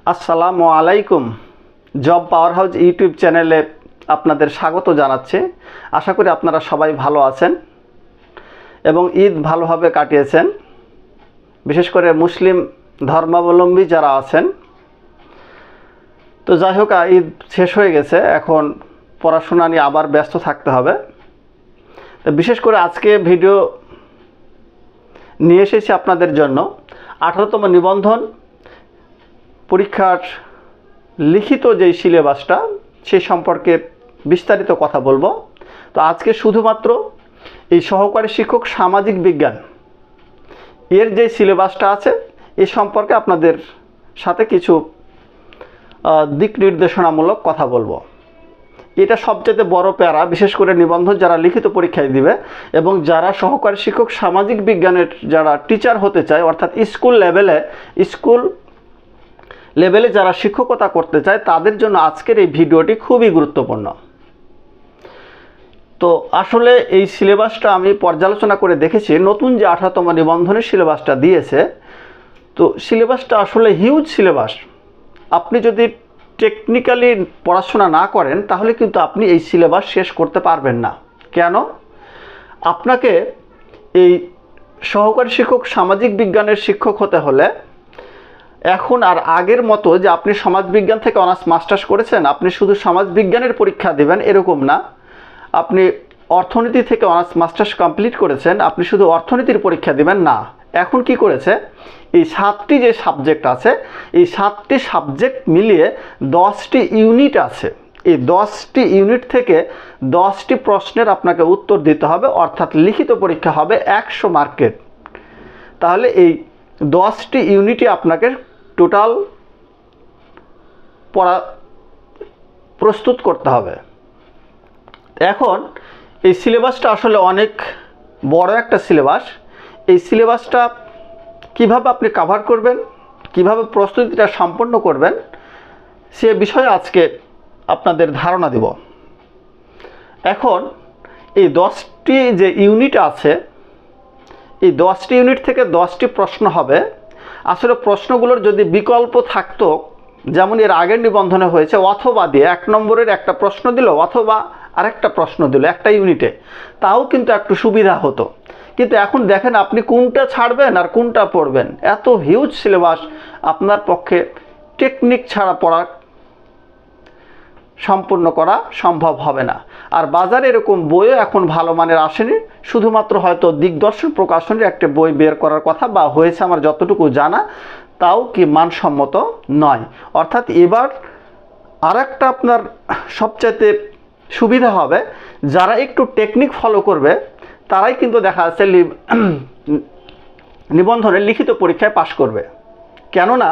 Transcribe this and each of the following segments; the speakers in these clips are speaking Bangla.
আসসালামু আলাইকুম। জব পাওয়ার হাউস ইউটিউব চ্যানেলে আপনাদের স্বাগত জানাচ্ছি। আশা করি আপনারা সবাই ভালো আছেন এবং ঈদ ভালোভাবে কাটিয়েছেন। বিশেষ করে মুসলিম ধর্মাবলম্বী যারা আছেন, তো যাই হোক, ঈদ শেষ হয়ে গেছে, এখন পড়াশোনা নিয়ে আবার ব্যস্ত থাকতে হবে। তো বিশেষ করে আজকে ভিডিও নিয়ে এসেছি আপনাদের জন্য 18তম নিবন্ধন পরীক্ষার লিখিত যেই সিলেবাসটা, সেই সম্পর্কে বিস্তারিত কথা বলবো। তো আজকে শুধুমাত্র এই সহকারী শিক্ষক সামাজিক বিজ্ঞান এর যে সিলেবাসটা আছে এ সম্পর্কে আপনাদের সাথে কিছু দিক নির্দেশনামূলক কথা বলবো। এটা সবচেয়ে বড় প্যারা, বিশেষ করে নিবন্ধন যারা লিখিত পরীক্ষায় দিবে এবং যারা সহকারী শিক্ষক সামাজিক বিজ্ঞানের যারা টিচার হতে চায়, অর্থাৎ স্কুল লেভেলে যারা শিক্ষকতা করতে চায়, তাদের জন্য আজকের এই ভিডিওটি খুবই গুরুত্বপূর্ণ। তো আসলে এই সিলেবাসটা আমি পর্যালোচনা করে দেখেছি, নতুন যে 18তম নিবন্ধনের সিলেবাসটা দিয়েছে, তো সিলেবাসটা আসলে হিউজ সিলেবাস। আপনি যদি টেকনিক্যালি পড়াশোনা না করেন তাহলে কিন্তু আপনি এই সিলেবাস শেষ করতে পারবেন না। কেন? আপনাকে এই সহকারী শিক্ষক সামাজিক বিজ্ঞানের শিক্ষক হতে হলে এখন আর আগের মতো যে আপনি সমাজবিজ্ঞান থেকে অনার্স মাস্টার্স করেছেন, আপনি শুধু সমাজবিজ্ঞানের পরীক্ষা দেবেন এরকম না। আপনি অর্থনীতি থেকে অনার্স মাস্টার্স কমপ্লিট করেছেন, আপনি শুধু অর্থনীতির পরীক্ষা দেবেন না। এখন কি করেছে, এই 7টি যে সাবজেক্ট আছে, এই 7টি সাবজেক্ট মিলিয়ে 10টি ইউনিট আছে। এই 10টি ইউনিট থেকে 10টি প্রশ্নের আপনাকে উত্তর দিতে হবে, অর্থাৎ লিখিত পরীক্ষা হবে 100 মার্কের। তাহলে এই 10টি ইউনিটই আপনাকে টোটাল পড়া প্রস্তুত করতে হবে। এখন এই সিলেবাসটা আসলে অনেক বড় একটা সিলেবাস। এই সিলেবাসটা কিভাবে আপনি কভার করবেন, কিভাবে প্রস্তুতিটা সম্পন্ন করবেন, সে বিষয়ে আজকে আপনাদের ধারণা দেব। এখন এই 10টি যে ইউনিট আছে, এই 10টি ইউনিট থেকে 10টি প্রশ্ন হবে। আসলে প্রশ্নগুলোর যদি বিকল্প থাকতো, যেমন এর আগের নিবন্ধনে হয়েছে, অথবা দিয়ে 1 নম্বরের একটা প্রশ্ন দিল অথবা আরেকটা প্রশ্ন দিল একটা ইউনিটে, তাও কিন্তু একটু সুবিধা হতো। কিন্তু এখন দেখেন আপনি কোনটা ছাড়বেন আর কোনটা পড়বেন। এত হিউজ সিলেবাস, আপনার পক্ষে টেকনিক ছাড়া পড়া সম্পূর্ণ করা সম্ভব হবে না। আর বাজারে এরকম বইও এখন ভালো মানের আসেনি, শুধুমাত্র হয়তো দিগদর্শন প্রকাশনের একটা বই বের করার কথা বা হয়েছে আমার যতটুকু জানা, তাও কি মানসম্মত নয়। অর্থাৎ এবার আরেকটা আপনার সবচাইতে সুবিধা হবে, যারা একটু টেকনিক ফলো করবে তারাই কিন্তু দেখা যাচ্ছে নিবন্ধনের লিখিত পরীক্ষায় পাশ করবে। কেননা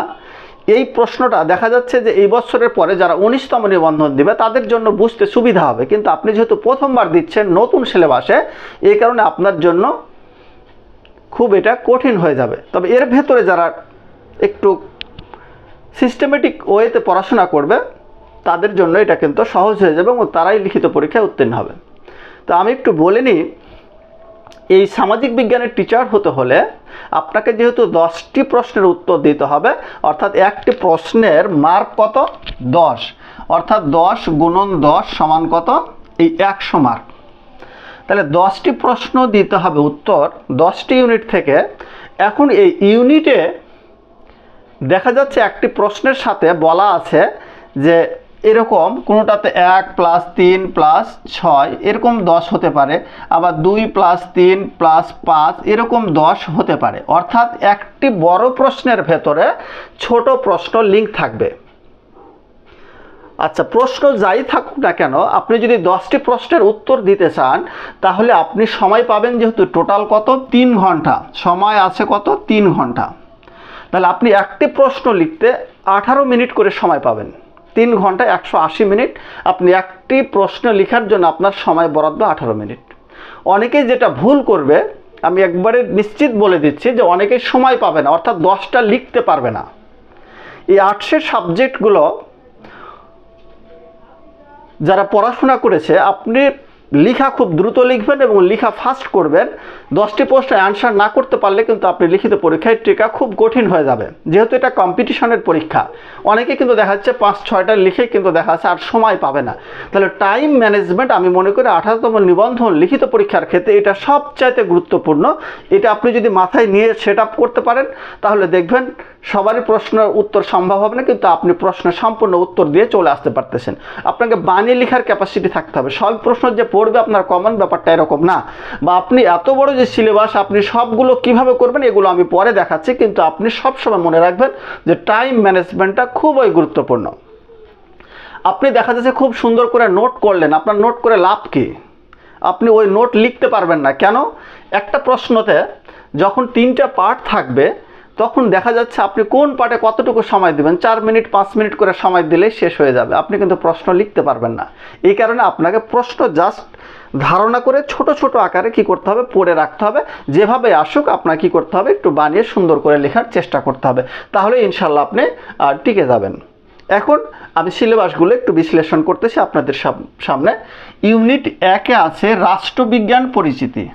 এই প্রশ্নটা দেখা যাচ্ছে যে এই বছরের পরে যারা 19তম নিবন্ধন দিবে তাদের জন্য বুঝতে সুবিধা হবে, কিন্তু আপনি যেহেতু প্রথমবার দিচ্ছেন নতুন সিলেবাসে, এই কারণে আপনার জন্য খুব এটা কঠিন হয়ে যাবে। তবে এর ভেতরে যারা একটু সিস্টেমেটিক ওয়েতে পড়াশোনা করবে তাদের জন্য এটা কিন্তু সহজ হয়ে যাবে এবং তারাই লিখিত পরীক্ষায় উত্তীর্ণ হবে। তো আমি একটু বলে নিই, এই সামাজিক বিজ্ঞানের টিচার হতে হলে আপনাকে যেহেতু 10টি প্রশ্নের উত্তর দিতে হবে, অর্থাৎ একটি প্রশ্নের মার্ক কত? 10, অর্থাৎ 10 গুণন 10 সমান কত? এই 100 মার্ক। তাহলে 10টি প্রশ্ন দিতে হবে উত্তর 10টি ইউনিট থেকে। এখন এই ইউনিটে দেখা যাচ্ছে একটি প্রশ্নের সাথে বলা আছে যে এরকম কোনোটাতে 1 + 3 + 6 এরকম 10 হতে পারে, আবার 2 + 3 + 5 এরকম 10 হতে পারে। অর্থাৎ একটি বড় প্রশ্নের ভেতরে ছোট প্রশ্ন লিঙ্ক থাকবে। আচ্ছা, প্রশ্ন যাই থাকুক না কেন, আপনি যদি 10টি প্রশ্নের উত্তর দিতে চান তাহলে আপনি সময় পাবেন যেহেতু টোটাল কত? 3 ঘন্টা। সময় আছে কত? 3 ঘন্টা। তাহলে আপনি একটি প্রশ্ন লিখতে 18 মিনিট করে সময় পাবেন। 3 ঘন্টায় 180 মিনিট। আপনি একটি প্রশ্ন লেখার জন্য আপনার সময় বরাদ্দ 18 মিনিট। অনেকেই যেটা ভুল করবে, আমি একবারে নিশ্চিত বলে দিচ্ছি যে অনেকেই সময় পাবে না, অর্থাৎ 10টা লিখতে পারবে না। এই আর্টসের সাবজেক্টগুলো যারা পড়াশোনা করেছে, আপনি লেখা খুব দ্রুত লিখবেন এবং লেখা ফাস্ট করবেন। 10টি প্রশ্নের অ্যান্সার না করতে পারলে কিন্তু আপনি লিখিত পরীক্ষায় টিকা খুব কঠিন হয়ে যাবে, যেহেতু এটা কম্পিটিশনের পরীক্ষা। অনেকে কিন্তু দেখা যাচ্ছে 5-6টা লিখে কিন্তু দেখা যাচ্ছে আর সময় পাবে না। তাহলে টাইম ম্যানেজমেন্ট আমি মনে করি 18তম নিবন্ধন লিখিত পরীক্ষার ক্ষেত্রে এটা সবচাইতে গুরুত্বপূর্ণ। এটা আপনি যদি মাথায় নিয়ে সেট আপ করতে পারেন তাহলে দেখবেন সবারই প্রশ্নের উত্তর সম্ভব হবে না, কিন্তু আপনি প্রশ্নের সম্পূর্ণ উত্তর দিয়ে চলে আসতে পারতেছেন। আপনাকে বানিয়ে লেখার ক্যাপাসিটি থাকতে হবে। সব প্রশ্ন যে পড়বে আপনার কমন ব্যাপারটা এরকম না, বা আপনি এত বড় যে সিলেবাস আপনি সবগুলো কিভাবে করবেন এগুলো আমি পরে দেখাচ্ছি, কিন্তু আপনি সবসময় মনে রাখবেন যে টাইম ম্যানেজমেন্টটা খুবই গুরুত্বপূর্ণ। আপনি দেখা যাচ্ছে খুব সুন্দর করে নোট করলেন, আপনার নোট করে লাভ কি? আপনি ওই নোট লিখতে পারবেন না। কেন? একটা প্রশ্নতে যখন 3টা পার্ট থাকবে তখন দেখা যাচ্ছে আপনি কোন পার্টে কতটুকু সময় দেবেন, 4 মিনিট 5 মিনিট করে সময় দিলেই শেষ হয়ে যাবে, আপনি কিন্তু প্রশ্ন লিখতে পারবেন না। এই কারণে আপনাকে প্রশ্ন জাস্ট ধারণা করে ছোট ছোট আকারে কি করতে হবে, পড়ে রাখতে হবে। যেভাবে আসুক আপনার কি করতে হবে, একটু বানিয়ে সুন্দর করে লেখার চেষ্টা করতে হবে, তাহলে ইনশাল্লাহ আপনি টিকে যাবেন। এখন আমি সিলেবাসগুলো একটু বিশ্লেষণ করতেছি আপনাদের সামনে। ইউনিট 1-এ আছে রাষ্ট্রবিজ্ঞান পরিচিতি।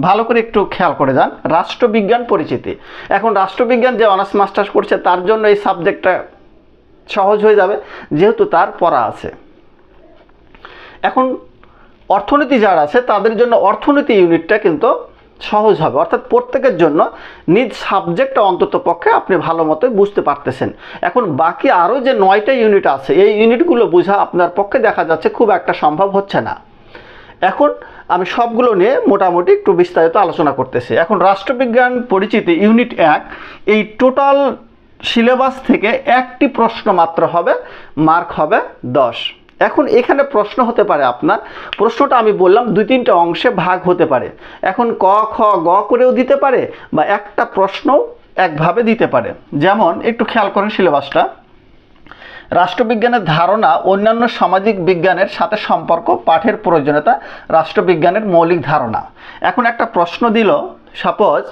ভালো করে একটু খেয়াল করে যান, রাষ্ট্রবিজ্ঞান পরিচিতি। এখন রাষ্ট্রবিজ্ঞান যে অনার্স মাস্টার্স করছে তার জন্য এই সাবজেক্টটা সহজ হয়ে যাবে, যেহেতু তার পড়া আছে। এখন অর্থনীতি যারা আছে তাদের জন্য অর্থনীতি ইউনিটটা কিন্তু সহজ হবে, অর্থাৎ প্রত্যেকের জন্য নিজ সাবজেক্টটা অন্তত পক্ষে আপনি ভালো মতোই বুঝতে পারতেছেন। এখন বাকি আরও যে 9টা ইউনিট আছে এই ইউনিটগুলো বোঝা আপনার পক্ষে দেখা যাচ্ছে খুব একটা সম্ভব হচ্ছে না। এখন আমি সবগুলো নিয়ে মোটামুটি একটু বিস্তারিত আলোচনা করতেছি। এখন রাষ্ট্রবিজ্ঞান পরিচিতি ইউনিট 1, এই টোটাল সিলেবাস থেকে একটি প্রশ্ন মাত্র হবে, মার্ক হবে 10। এখন এখানে প্রশ্ন হতে পারে আপনার, প্রশ্নটা আমি বললাম 2-3টা অংশে ভাগ হতে পারে। এখন ক খ গ করেও দিতে পারে বা একটা প্রশ্ন একভাবে দিতে পারে। যেমন একটু খেয়াল করেন সিলেবাসটা, রাষ্ট্রবিজ্ঞানের ধারণা অন্যান্য সামাজিক বিজ্ঞানের সাথে সম্পর্ক, পাঠের প্রয়োজনীয়তা, রাষ্ট্রবিজ্ঞানের মৌলিক ধারণা। এখন একটা প্রশ্ন দিল, সাপোজ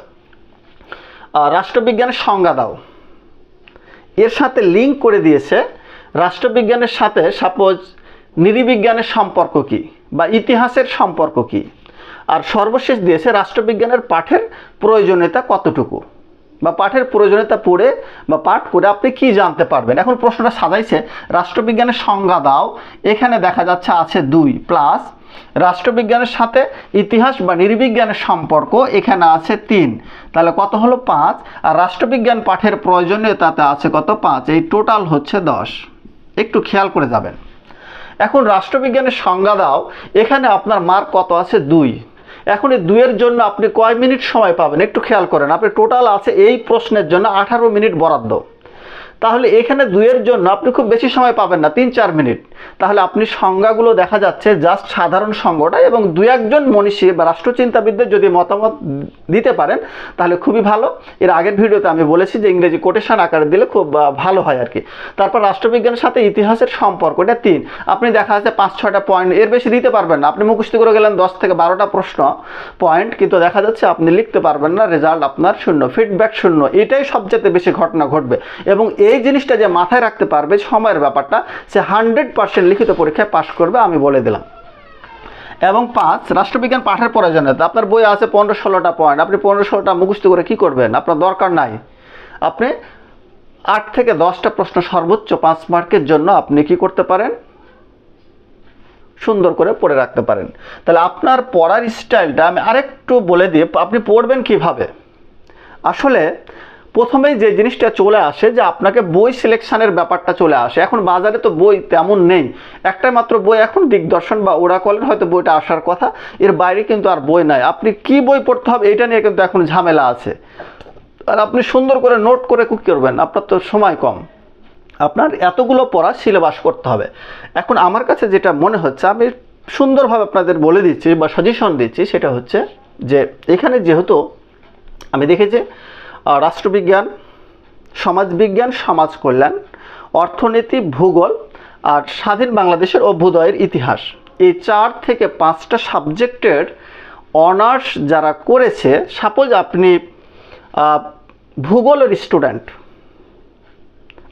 রাষ্ট্রবিজ্ঞানের সংজ্ঞা দাও, এর সাথে লিঙ্ক করে দিয়েছে রাষ্ট্রবিজ্ঞানের সাথে সাপোজ নৃবিজ্ঞানের সম্পর্ক কি বা ইতিহাসের সম্পর্ক কি, আর সর্বশেষ দিয়েছে রাষ্ট্রবিজ্ঞানের পাঠের প্রয়োজনীয়তা কতটুকু, বা পাঠের প্রয়োজনীয়তা পড়ে বা পাঠ করে আপনি কি জানতে পারবেন। এখন প্রশ্নটা সাজাইছে রাষ্ট্রবিজ্ঞানের সংজ্ঞা দাও, এখানে দেখা যাচ্ছে আছে 2 প্লাস রাষ্ট্রবিজ্ঞানের সাথে ইতিহাস বা নৃবিজ্ঞানের সম্পর্ক এখানে আছে 3, তাহলে কত হলো 5, আর রাষ্ট্রবিজ্ঞান পাঠের প্রয়োজনীয়তাতে আছে কত 5, এই টোটাল হচ্ছে 10। একটু খেয়াল করে যাবেন। এখন রাষ্ট্রবিজ্ঞানের সংজ্ঞা দাও, এখানে আপনার মার্ক কত আছে 2। এখন এই 2-এর জন্য আপনি কয় মিনিট সময় পাবেন একটু খেয়াল করেন। আপনি টোটাল আছে এই প্রশ্নের জন্য 18 মিনিট বরাদ্দ, তাহলে এখানে 2-এর জন্য আপনি খুব বেশি সময় পাবেন না, 3-4 মিনিট। তাহলে আপনি সংজ্ঞাগুলো দেখা যাচ্ছে জাস্ট সাধারণ সংজ্ঞাটা, এবং 2-1জন মনীষী বা রাষ্ট্রচিন্তাবিদদের যদি মতামত দিতে পারেন তাহলে খুবই ভালো। এর আগের ভিডিওতে আমি বলেছি যে ইংরেজি কোটেশন আকারে দিলে খুব ভালো হয় আর কি। তারপর রাষ্ট্রবিজ্ঞানের সাথে ইতিহাসের সম্পর্ক, এটা 3। আপনি দেখা যাচ্ছে 5-6টা পয়েন্ট, এর বেশি দিতে পারবেন না। আপনি মুখস্থ করে গেলেন 10 থেকে 12টা প্রশ্ন পয়েন্ট, কিন্তু দেখা যাচ্ছে আপনি লিখতে পারবেন না, রেজাল্ট আপনার 0, ফিডব্যাক 0। এটাই সবচেয়ে বেশি ঘটনা ঘটবে, এবং এই জিনিসটা যে মাথায় রাখতে পারবে সময়ের ব্যাপারটা, সে 100% লিখিত পরীক্ষায় পাশ করবে, আমি বলে দিলাম। এবং 5 রাষ্ট্রবিজ্ঞান পাঠের প্রয়োজনীয়তা, আপনার বই আছে 15-16টা পয়েন্ট, আপনি 15-16টা মুখস্থ করে কি করবেন, আপনার দরকার নাই। আপনি 8 থেকে 10টা প্রশ্ন সর্বোচ্চ 5 মার্কের জন্য আপনি কি করতে পারেন, সুন্দর করে পড়ে রাখতে পারেন। তাহলে আপনার পড়ার স্টাইলটা আমি আরেকটু বলে দিই, আপনি পড়বেন কিভাবে। আসলে প্রথমেই যে জিনিসটা চলে আসে যে আপনাকে বই সিলেকশনের ব্যাপারটা চলে আসে। এখন বাজারে তো বই তেমন নেই, একটা মাত্র বই এখন দিগদর্শন বা ওরাকলের হয়তো বইটা আসার কথা, এর বাইরে কিন্তু আর বই নাই। আপনি কি বই পড়তে হবে এটা নিয়ে কিন্তু এখন ঝামেলা আছে, আর আপনি সুন্দর করে নোট করে কি করবেন, আপনার তো সময় কম, আপনার এতগুলো পড়া সিলেবাস করতে হবে। এখন আমার কাছে যেটা মনে হচ্ছে আমি সুন্দরভাবে আপনাদের বলে দিচ্ছি বা সাজেশন দিচ্ছি, সেটা হচ্ছে যে এখানে যেহেতু আমি দেখেছি রাষ্ট্রবিজ্ঞান, সমাজবিজ্ঞান, সমাজ কল্যাণ, অর্থনীতি, ভূগোল আর স্বাধীন বাংলাদেশের অভ্যুদয়ের ইতিহাস, এই 4 থেকে 5টা সাবজেক্টের অনার্স যারা করেছে, সাপোজ আপনি ভূগোলের স্টুডেন্ট,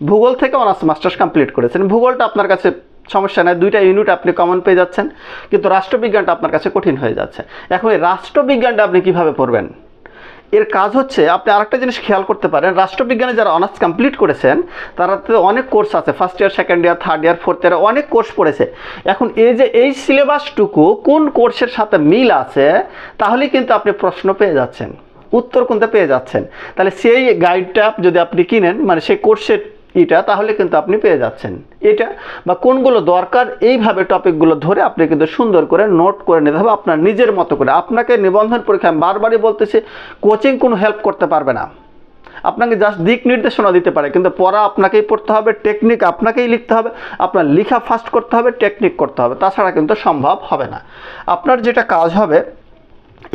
ভূগোল থেকে অনার্স মাস্টার্স কমপ্লিট করেছেন, ভূগোলটা আপনার কাছে সমস্যা নাই, 2টা ইউনিট আপনি কমন পেয়ে যাচ্ছেন, কিন্তু রাষ্ট্রবিজ্ঞানটা আপনার কাছে কঠিন হয়ে যাচ্ছে। এখন এই রাষ্ট্রবিজ্ঞানটা আপনি কিভাবে পড়বেন? এর কাজ হচ্ছে আপনি আরেকটা জিনিস খেয়াল করতে পারেন, রাষ্ট্রবিজ্ঞানে যারা অনার্স কমপ্লিট করেছেন তারা তো অনেক কোর্স আছে, first year, second year, third year, fourth year, অনেক কোর্স পড়েছে। এখন এই যে এই সিলেবাসটুকু কোন কোর্সের সাথে মিল আছে, তাহলেই কিন্তু আপনি প্রশ্ন পেয়ে যাচ্ছেন, উত্তর কোনটা পেয়ে যাচ্ছেন। তাহলে সেই গাইডটা যদি আপনি কিনেন, মানে সেই কোর্সের তাহলে কিন্তু আপনি পেয়ে যাচ্ছেন এটা, বা কোনগুলো দরকার এইভাবে টপিকগুলো ধরে আপনি কিন্তু সুন্দর করে নোট করে নিতে হবে আপনার নিজের মতো করে। আপনাকে নিবন্ধন পরীক্ষায় বারবারই বলতেছি, কোচিং কোনো হেল্প করতে পারবে না, আপনাকে জাস্ট দিক নির্দেশনা দিতে পারে, কিন্তু পড়া আপনাকেই পড়তে হবে, টেকনিক আপনাকেই লিখতে হবে, আপনার লেখা ফাস্ট করতে হবে, টেকনিক করতে হবে, তাছাড়া কিন্তু সম্ভব হবে না। আপনার যেটা কাজ হবে,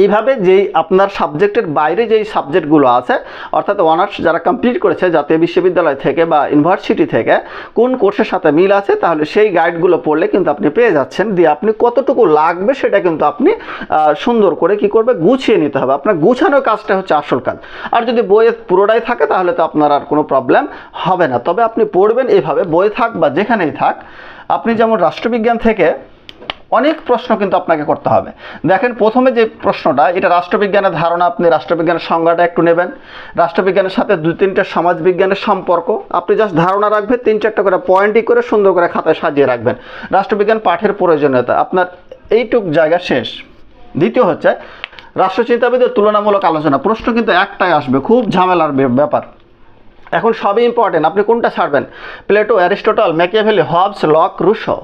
এইভাবে যেই আপনার সাবজেক্টের বাইরে যেই সাবজেক্টগুলো আছে, অর্থাৎ অনার্স যারা কমপ্লিট করেছে জাতীয় বিশ্ববিদ্যালয় থেকে বা ইউনিভার্সিটি থেকে কোন কোর্সের সাথে মিল আছে, তাহলে সেই গাইডগুলো পড়লে কিন্তু আপনি পেয়ে যাচ্ছেন। দিয়ে আপনি কতটুকু লাগবে সেটা কিন্তু আপনি সুন্দর করে কি করবে, গুছিয়ে নিতে হবে। আপনার গুছানোর কাজটা হচ্ছে আসল কাজ। আর যদি বইয়ে পুরোটাই থাকে তাহলে তো আপনার আর কোনো প্রবলেম হবে না। তবে আপনি পড়বেন এইভাবে, বই থাক বা যেখানেই থাক। আপনি যেমন রাষ্ট্রবিজ্ঞান থেকে অনেক প্রশ্ন কিন্তু আপনাকে করতে হবে। দেখেন প্রথমে যে প্রশ্নটা, এটা রাষ্ট্রবিজ্ঞানের ধারণা, আপনি রাষ্ট্রবিজ্ঞানের সংজ্ঞাটা একটু নেবেন, রাষ্ট্রবিজ্ঞানের সাথে 2-3টা সমাজবিজ্ঞানের সম্পর্ক আপনি জাস্ট ধারণা রাখবেন, 3-4টা করে পয়েন্টই করে সুন্দর করে খাতায় সাজিয়ে রাখবেন। রাষ্ট্রবিজ্ঞান পাঠের প্রয়োজনীয়তা, আপনার এইটুক জায়গা শেষ। দ্বিতীয় হচ্ছে রাষ্ট্রচিন্তাবিদের তুলনামূলক আলোচনা। প্রশ্ন কিন্তু একটাই আসবে, খুব ঝামেলার ব্যাপার। এখন সবই ইম্পর্টেন্ট, আপনি কোনটা ছাড়বেন? Plato, Aristotle, Machiavelli, Hobbes, Locke, Rousseau.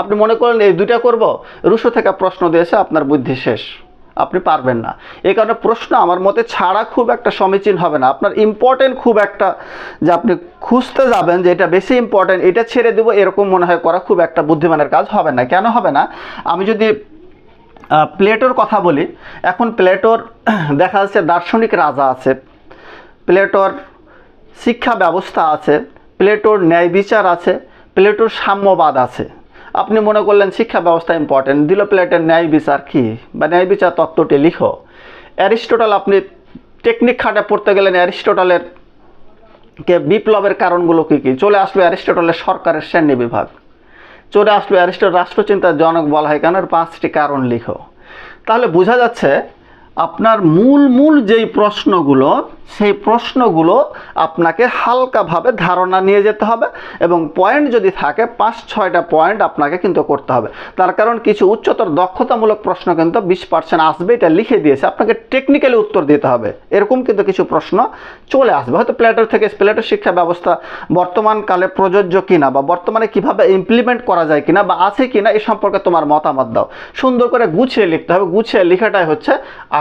আপনি মনে করেন এই 2টা করব, রুশো থেকে প্রশ্ন দিয়েছে, আপনার বুদ্ধি শেষ, আপনি পারবেন না। এই কারণে প্রশ্ন আমার মতে ছাড়া খুব একটা সমীচীন হবে না। আপনার ইম্পর্টেন্ট খুব একটা যে আপনি খুঁজতে যাবেন যে এটা বেশি ইম্পর্টেন্ট, এটা ছেড়ে দেবো, এরকম মনে হয় করা খুব একটা বুদ্ধিমানের কাজ হবে না। কেন হবে না? আমি যদি প্লেটোর কথা বলি, এখন প্লেটোর দেখা যাচ্ছে দার্শনিক রাজা আছে, প্লেটোর শিক্ষা ব্যবস্থা আছে, প্লেটোর ন্যায় বিচার আছে, প্লেটোর সাম্যবাদ আছে। আপনি মনে করলেন শিক্ষা ব্যবস্থা ইম্পর্টেন্ট, দিল প্লেটোর ন্যায় বিচার কী বা ন্যায় বিচার তত্ত্বটি লিখো। অ্যারিস্টটল, আপনি টেকনিক খাটে পড়তে গেলেন অ্যারিস্টটলের বিপ্লবের কারণগুলো কী কী, চলে আসলো অ্যারিস্টটলের সরকারের শ্রেণী বিভাগ, চলে আসলো অ্যারিস্টটল রাষ্ট্রচিন্তার জনক বলা হয় কেন, 5টি কারণ লিখো। তাহলে বোঝা যাচ্ছে আপনার মূল যেই প্রশ্নগুলো, সেই প্রশ্নগুলো আপনাকে হালকাভাবে ধারণা নিয়ে যেতে হবে, এবং পয়েন্ট যদি থাকে 5-6টা পয়েন্ট আপনাকে কিন্তু করতে হবে। তার কারণ কিছু উচ্চতর দক্ষতামূলক প্রশ্ন কিন্তু 20% আসবে, এটা লিখে দিয়েছে, আপনাকে টেকনিক্যালি উত্তর দিতে হবে। এরকম কিন্তু কিছু প্রশ্ন চলে আসবে, হয়তো প্লেটোর থেকে। প্লেটোর শিক্ষা ব্যবস্থা বর্তমানকালে প্রযোজ্য কিনা, বা বর্তমানে কিভাবে ইমপ্লিমেন্ট করা যায় কিনা, বা আছে কিনা, এই সম্পর্কে তোমার মতামত দাও। সুন্দর করে গুছিয়ে লিখতে হবে, গুছিয়ে লেখাটাই হচ্ছে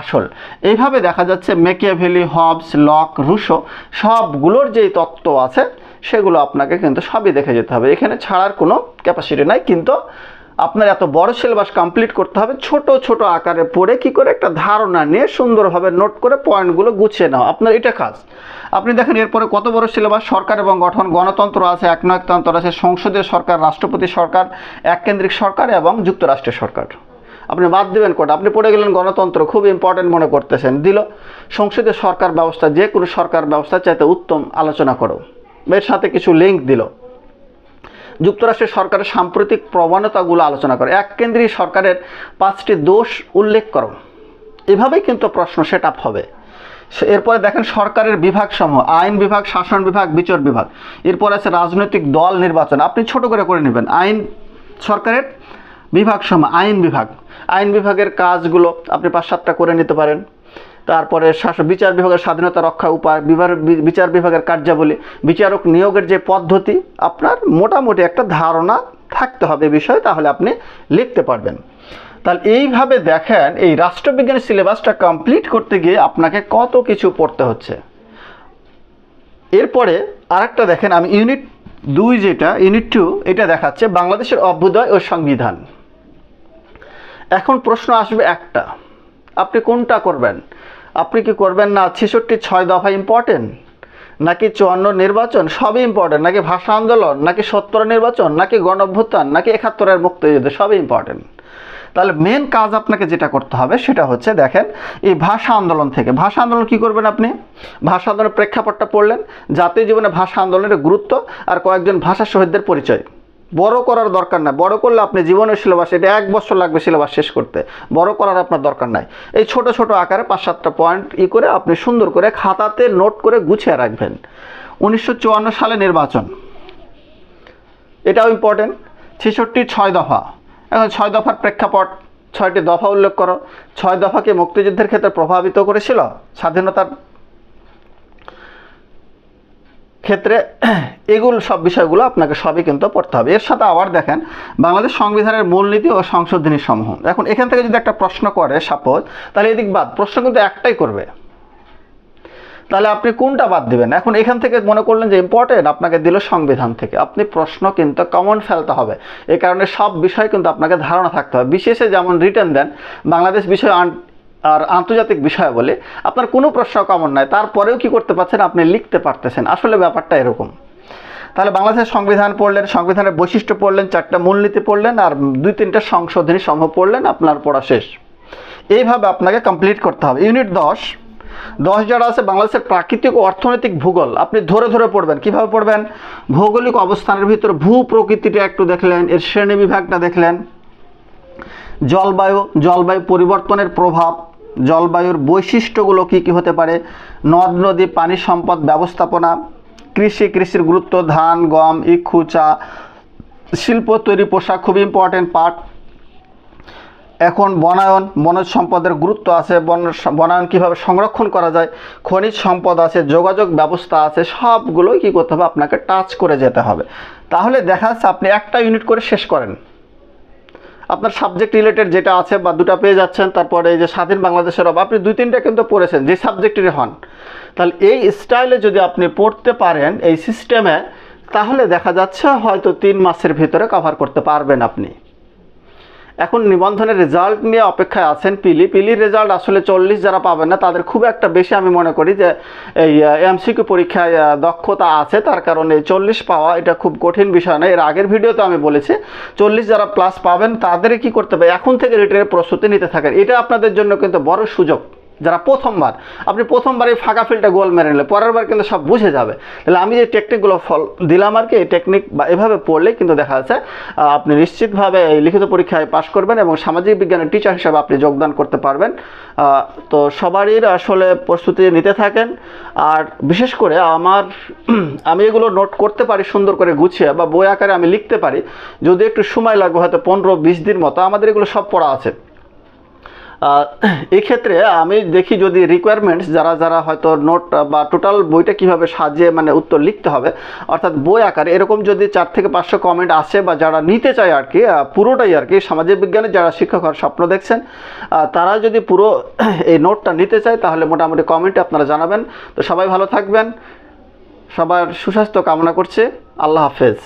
আসল। এইভাবে দেখা যাচ্ছে ম্যাকিয়াভেলি, হবস, লক, রুশো সবগুলোর যেই তত্ত্ব আছে সেগুলো আপনাকে কিন্তু সবই দেখে যেতে হবে, এখানে ছাড়ার কোনো ক্যাপাসিটি নাই। কিন্তু আপনার এত বড় সিলেবাস কমপ্লিট করতে হবে, ছোট ছোট আকারে পড়ে কি করে একটা ধারণা নিয়ে সুন্দরভাবে নোট করে পয়েন্টগুলো গুছিয়ে নাও, আপনার এটা কাজ। আপনি দেখেন এরপরে কত বড় সিলেবাস, সরকার এবং গঠন, গণতন্ত্র আছে, একনায়কতন্ত্র আছে, সংসদীয় সরকার, রাষ্ট্রপতি সরকার, এককেন্দ্রিক সরকার এবং যুক্তরাষ্ট্রের সরকার। আপনি বাদ দেবেন কোটা, আপনি পড়ে গেলেন গণতন্ত্র, খুব ইম্পর্টেন্ট মনে করতেছেন, দিল সংসদীয় সরকার ব্যবস্থা, যে কোনো সরকার ব্যবস্থা চাইতে উত্তম আলোচনা করো, এর সাথে কিছু লিঙ্ক দিল। যুক্তরাষ্ট্রের সরকারের সাম্প্রতিক প্রবণতাগুলো আলোচনা করো, এককেন্দ্রিক সরকারের 5টি দোষ উল্লেখ করো। এভাবেই কিন্তু প্রশ্ন সেট আপ হবে। এরপরে দেখেন সরকারের বিভাগসমূহ, আইন বিভাগ, শাসন বিভাগ, বিচার বিভাগ। এরপর আছে রাজনৈতিক দল নির্বাচন, আপনি ছোট করে নেবেন। আইন, সরকারের বিভাগসমূহ, আইন বিভাগ, আইন বিভাগের কাজগুলো আপনি 5-7টা করে নিতে পারেন। তারপরে বিচার বিভাগের স্বাধীনতা রক্ষা উপায়, বিচার বিভাগের কার্যাবলী, বিচারক নিয়োগের যে পদ্ধতি, আপনার মোটামুটি একটা ধারণা থাকতে হবে বিষয়, তাহলে আপনি লিখতে পারবেন। তাহলে এইভাবে দেখেন এই রাষ্ট্রবিজ্ঞানের সিলেবাসটা কমপ্লিট করতে গিয়ে আপনাকে কত কিছু পড়তে হচ্ছে। এরপরে আরেকটা দেখেন, আমি ইউনিট 2 যেটা, ইউনিট 2 এটা দেখাচ্ছে বাংলাদেশের অভ্যুদয় ও সংবিধান। এখন প্রশ্ন আসবে একটা, আপনি কোনটা করবেন? আপনি কি করবেন না 66 দফা ইম্পর্টেন্ট, নাকি 54 নির্বাচন সবই ইম্পর্টেন্ট, নাকি ভাষা আন্দোলন, নাকি 70 নির্বাচন, নাকি গণঅভ্যুত্থান, নাকি 71-এর মুক্তিযুদ্ধ সবই ইম্পর্টেন্ট? তাহলে মেন কাজ আপনাকে যেটা করতে হবে সেটা হচ্ছে দেখেন এই ভাষা আন্দোলন থেকে। ভাষা আন্দোলন কি করবেন আপনি? ভাষা আন্দোলনের প্রেক্ষাপটটা পড়লেন, জাতীয় জীবনে ভাষা আন্দোলনের গুরুত্ব আর কয়েকজন ভাষা শহীদদের পরিচয়, বড় করার দরকার নাই, বড় করলে আপনি জীবনের সিলেবাস, এটা 1 বছর লাগবে সিলেবাস শেষ করতে, বড় করার আপনার দরকার নাই। এই ছোট ছোট আকারে 5-7টা পয়েন্ট করে আপনি সুন্দর করে খাতাতে নোট করে গুছিয়ে রাখবেন। 1954 সালে নির্বাচন, এটাও ইম্পর্টেন্ট। 66 6 দফা, এখন 6 দফার প্রেক্ষাপট, 6টি দফা উল্লেখ করো। 6 দফাকে মুক্তিযুদ্ধের ক্ষেত্রে প্রভাবিত করেছিল, স্বাধীনতার ক্ষেত্রে, এগুলো সব বিষয়গুলো আপনাকে সবই কিন্তু পড়তে হবে। এর সাথে আবার দেখেন বাংলাদেশ সংবিধানের মূলনীতি ও সংশোধনী সমূহ। এখন এখান থেকে যদি একটা প্রশ্ন করে সাপোজ, তাহলে এদিক বাদ, প্রশ্ন কিন্তু একটাই করবে, তাহলে আপনি কোনটা বাদ দিবেন? এখন এখান থেকে মনে করলেন যে ইম্পর্টেন্ট, আপনাকে দিল সংবিধান থেকে, আপনি প্রশ্ন কিন্তু কমন ফেলতে হবে। এই কারণে সব বিষয় কিন্তু আপনাকে ধারণা থাকতে হবে। বিশেষে যেমন রিটেন দেন বাংলাদেশ বিষয় আর আন্তর্জাতিক বিষয় বলে, আপনার কোনো প্রশ্ন কমন নাই, তারপরেও কি করতে পারছেন, আপনি লিখতে পারতেছেন। আসলে ব্যাপারটা এরকম। তাহলে বাংলাদেশের সংবিধান পড়লেন, সংবিধানের বৈশিষ্ট্য পড়লেন, 4টা মূলনীতি পড়লেন, আর 2-3টা সংশোধনী সমূহ পড়লেন, আপনার পড়া শেষ। এইভাবে আপনাকে কমপ্লিট করতে হবে। ইউনিট 10 যারা আছে বাংলাদেশের প্রাকৃতিক ও অর্থনৈতিক ভূগোল, আপনি ধরে ধরে পড়বেন। কিভাবে পড়বেন? ভৌগোলিক অবস্থানের ভিতরে ভূ প্রকৃতিটা একটু দেখলেন, এর শ্রেণী বিভাগটা দেখলেন, জলবায়ু পরিবর্তনের প্রভাব, জলবায়ুর বৈশিষ্ট্যগুলো কি কি হতে পারে, নদ নদী পানি সম্পদ ব্যবস্থাপনা, কৃষির গুরুত্ব, ধান গম ইক্ষু চা, শিল্প তৈরি পোশাক খুব ইম্পর্টেন্ট পার্ট। এখন বনজ সম্পদের গুরুত্ব আছে, বনায়ন কীভাবে সংরক্ষণ করা যায়, খনিজ সম্পদ আছে, যোগাযোগ ব্যবস্থা আছে, সবগুলোই কী করতে হবে, আপনাকে টাচ করে যেতে হবে। তাহলে দেখা যাচ্ছে আপনি একটা ইউনিট করে শেষ করেন, আপনার সাবজেক্ট রিলেটেড যেটা আছে বা 2টা পেয়ে যাচ্ছেন। তারপরে এই যে স্বাধীন বাংলাদেশের আপনি 2-3টা কিন্তু পড়েছেন, যে সাবজেক্টেরই হন। তাহলে এই স্টাইলে যদি আপনি পড়তে পারেন এই সিস্টেমে, তাহলে দেখা যাচ্ছে হয়তো 3 মাসের ভিতরে কভার করতে পারবেন আপনি। এখন নিবন্ধনের রেজাল্ট নিয়ে অপেক্ষায় আছেন। পিলির রেজাল্ট আসলে 40 যারা পাবেন না তাদের খুব একটা বেশি, আমি মনে করি যে এই এমসিকিউ পরীক্ষায় দক্ষতা আছে, তার কারণে 40 পাওয়া এটা খুব কঠিন বিষয় না। এর আগের ভিডিওতে আমি বলেছি 40 যারা প্লাস পাবেন তাদের কি করতে হবে, এখন থেকে রিটেনের প্রস্তুতি নিতে থাকেন। এটা আপনাদের জন্য কিন্তু বড় সুযোগ। যারা প্রথমবার, আপনি প্রথমবারই ফাঁকা ফিল্ডে গোল মেরে নিলে পরের বার কিন্তু সব বুঝে যাবে। তাহলে আমি যে টেকনিকগুলো দিলাম আর কি, এই টেকনিক বা এভাবে পড়লে কিন্তু দেখা যাচ্ছে আপনি নিশ্চিতভাবে এই লিখিত পরীক্ষায় পাশ করবেন এবং সামাজিক বিজ্ঞানের টিচার হিসেবে আপনি যোগদান করতে পারবেন। তো সবারই আসলে প্রস্তুতি নিতে থাকেন। আর বিশেষ করে আমি এগুলো নোট করতে পারি সুন্দর করে গুছিয়ে, বা বই আকারে আমি লিখতে পারি, যদি একটু সময় লাগবে হয়তো 15-20 দিন মতো, আমাদের এগুলো সব পড়া আছে। এই ক্ষেত্রে আমি দেখি যদি রিকোয়ারমেন্টস যারা হয়তো নোট বা টোটাল বইটা কিভাবে সাজিয়ে মানে উত্তর লিখতে হবে, অর্থাৎ বই আকারে এরকম যদি 4 থেকে 500 কমেন্ট আসে, বা যারা নিতে চায় আর কি পুরোটাই আর কি, সামাজিক বিজ্ঞানের যারা শিক্ষক হওয়ার স্বপ্ন দেখছেন তারা যদি পুরো এই নোটটা নিতে চায়, তাহলে মোটামুটি কমেন্টে আপনারা জানাবেন। তো সবাই ভালো থাকবেন, সবার সুস্বাস্থ্য কামনা করছে। আল্লাহ হাফেজ।